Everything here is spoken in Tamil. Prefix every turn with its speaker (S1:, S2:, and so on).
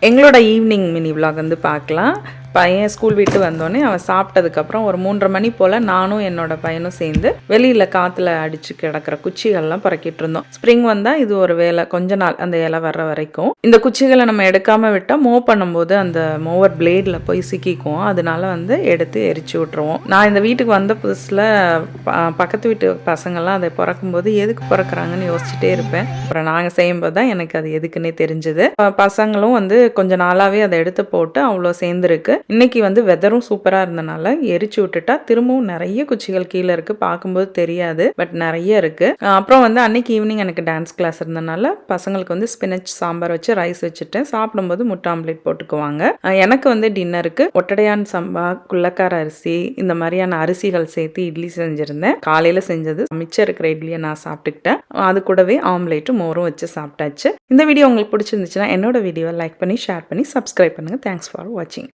S1: எங்களோட ஈவினிங் மினி விலாக் வந்து பார்க்கலாம். பையன் ஸ்கூல் விட்டு வந்தோடனே அவன் சாப்பிட்டதுக்கப்புறம் ஒரு 3:30 மணி போல் நானும் என்னோட பையனும் சேர்ந்து வெளியில் காற்றுல அடித்து கிடக்கிற குச்சிகள்லாம் பறக்கிட்டு இருந்தோம். ஸ்ப்ரிங் வந்தால் இது ஒரு வேலை, கொஞ்ச நாள் அந்த இலை வர்ற வரைக்கும். இந்த குச்சிகளை நம்ம எடுக்காமல் விட்டால் மூவ் பண்ணும்போது அந்த மூவர் பிளேடில் போய் சிக்கிக்குவோம். அதனால வந்து எடுத்து எரிச்சு விட்டுருவோம். நான் இந்த வீட்டுக்கு வந்த புதுசில் பக்கத்து வீட்டு பசங்கள்லாம் அதை பிறக்கும்போது எதுக்கு பிறக்கிறாங்கன்னு யோசிச்சுட்டே இருப்பேன். அப்புறம் நாங்கள் செய்யும்போது தான் எனக்கு அது எதுக்குன்னே தெரிஞ்சுது. பசங்களும் வந்து கொஞ்சம் நாளாகவே அதை எடுத்து போட்டு அவ்வளோ சேர்ந்துருக்கு. இன்னைக்கு வந்து வெதரும் சூப்பராக இருந்தனால எரிச்சு விட்டுட்டா திரும்பவும் நிறைய குச்சிகள் கீழே இருக்கு. பார்க்கும்போது தெரியாது, பட் நிறைய இருக்கு. அப்புறம் வந்து அன்னைக்கு ஈவினிங் எனக்கு டான்ஸ் கிளாஸ் இருந்தனால பசங்களுக்கு வந்து ஸ்பினச் சாம்பார் வச்சு ரைஸ் வச்சுட்டேன். சாப்பிடும்போது முட்டை ஆம்லேட் போட்டுக்குவாங்க. எனக்கு வந்து டின்னருக்கு ஒட்டடையான் சம்பா, குள்ளக்கார அரிசி, இந்த மாதிரியான அரிசிகள் சேர்த்து இட்லி செஞ்சிருந்தேன். காலையில செஞ்சது மிச்சம் இருக்கிற இட்லியை நான் சாப்பிட்டுக்கிட்டேன். அது கூடவே ஆம்லேட்டும் மோரும் வச்சு சாப்பிட்டாச்சு. இந்த வீடியோ உங்களுக்கு பிடிச்சிருந்துச்சுன்னா என்னோட வீடியோவை லைக் பண்ணி ஷேர் பண்ணி சப்ஸ்கிரைப் பண்ணுங்க. தேங்க்ஸ் ஃபார் வாட்சிங்.